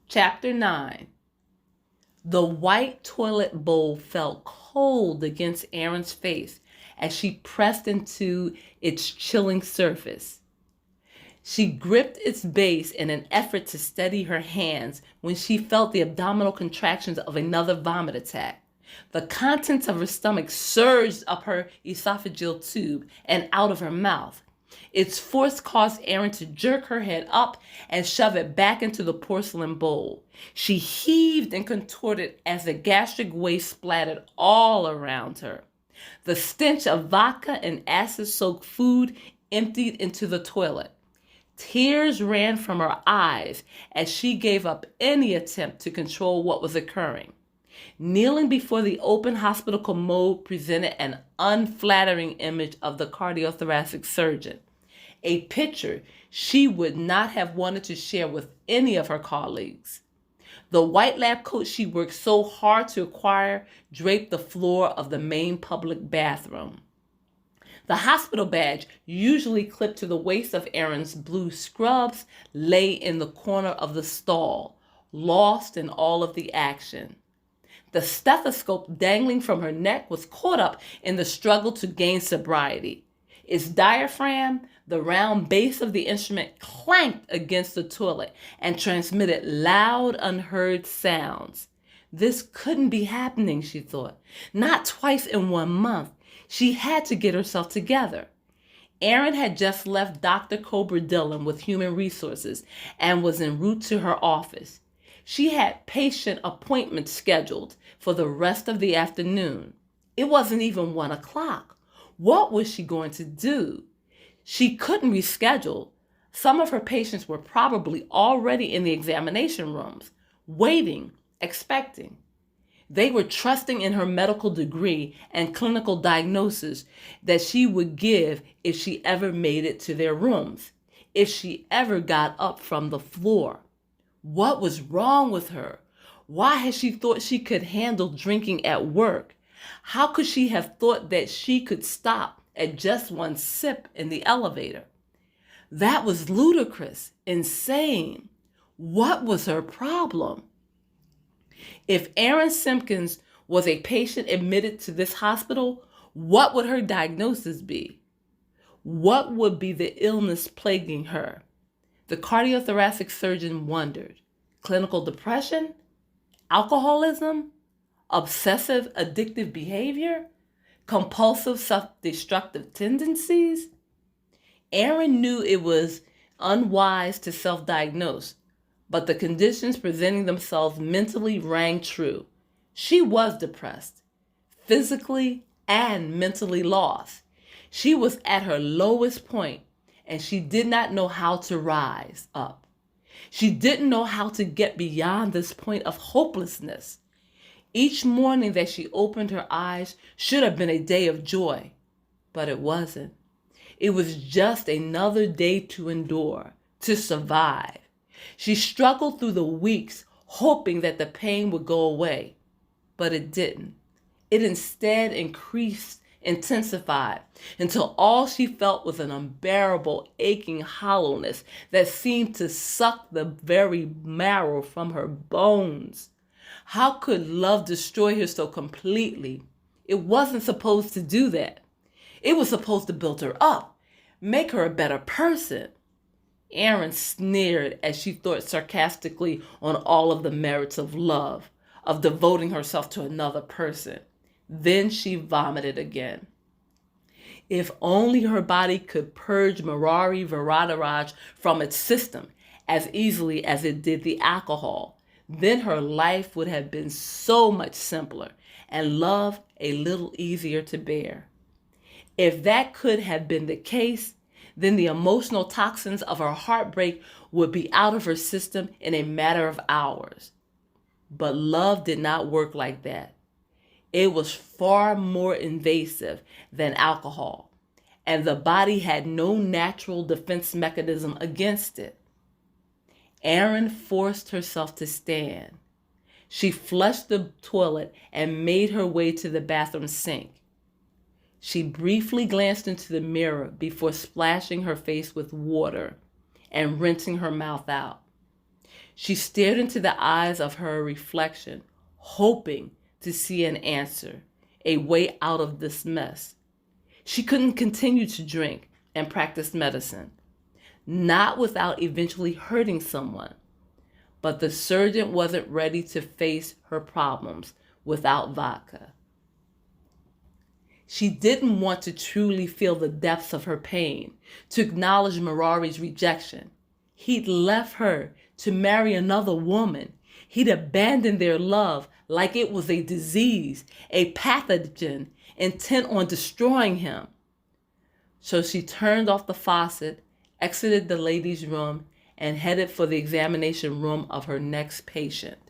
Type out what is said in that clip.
Chapter 9. The white toilet bowl felt cold against Erin's face as she pressed into its chilling surface. She gripped its base in an effort to steady her hands when she felt the abdominal contractions of another vomit attack. The contents of her stomach surged up her esophageal tube and out of her mouth. Its force caused Erin to jerk her head up and shove it back into the porcelain bowl. She heaved and contorted as the gastric waste splattered all around her. The stench of vodka and acid-soaked food emptied into the toilet. Tears ran from her eyes as she gave up any attempt to control what was occurring. Kneeling before the open hospital commode presented an unflattering image of the cardiothoracic surgeon, a picture she would not have wanted to share with any of her colleagues. The white lab coat she worked so hard to acquire draped the floor of the main public bathroom. The hospital badge, usually clipped to the waist of Erin's blue scrubs, lay in the corner of the stall, lost in all of the action. The stethoscope dangling from her neck was caught up in the struggle to gain sobriety. Its diaphragm, the round base of the instrument, clanked against the toilet and transmitted loud, unheard sounds. This couldn't be happening, she thought. Not twice in 1 month. She had to get herself together. Erin had just left Dr. Cobra Dillon with Human Resources and was en route to her office. She had patient appointments scheduled for the rest of the afternoon. It wasn't even 1 o'clock. What was she going to do? She couldn't reschedule. Some of her patients were probably already in the examination rooms, waiting, expecting. They were trusting in her medical degree and clinical diagnosis that she would give if she ever made it to their rooms, if she ever got up from the floor. What was wrong with her? Why had she thought she could handle drinking at work? How could she have thought that she could stop at just 1 sip in the elevator? That was ludicrous, insane. What was her problem? If Erin Simpkins was a patient admitted to this hospital, what would her diagnosis be? What would be the illness plaguing her? The cardiothoracic surgeon wondered. Clinical depression? Alcoholism? Obsessive addictive behavior? Compulsive self-destructive tendencies? Erin knew it was unwise to self-diagnose, but the conditions presenting themselves mentally rang true. She was depressed, physically and mentally lost. She was at her lowest point, and she did not know how to rise up. She didn't know how to get beyond this point of hopelessness. Each morning that she opened her eyes should have been a day of joy, but it wasn't. It was just another day to endure, to survive. She struggled through the weeks, hoping that the pain would go away, but it didn't. It instead increased, intensified, until all she felt was an unbearable, aching hollowness that seemed to suck the very marrow from her bones. How could love destroy her so completely? It wasn't supposed to do that. It was supposed to build her up, make her a better person. Erin sneered as she thought sarcastically on all of the merits of love, of devoting herself to another person. Then she vomited again. If only her body could purge Murari Varadaraj from its system as easily as it did the alcohol, then her life would have been so much simpler and love a little easier to bear. If that could have been the case, then the emotional toxins of her heartbreak would be out of her system in a matter of hours. But love did not work like that. It was far more invasive than alcohol, and the body had no natural defense mechanism against it. Erin forced herself to stand. She flushed the toilet and made her way to the bathroom sink. She briefly glanced into the mirror before splashing her face with water and rinsing her mouth out. She stared into the eyes of her reflection, hoping to see an answer, a way out of this mess. She couldn't continue to drink and practice medicine, not without eventually hurting someone. But the surgeon wasn't ready to face her problems without vodka. She didn't want to truly feel the depths of her pain, to acknowledge Mirari's rejection. He'd left her to marry another woman. He'd abandoned their love like it was a disease, a pathogen intent on destroying him. So she turned off the faucet, exited the ladies' room, and headed for the examination room of her next patient.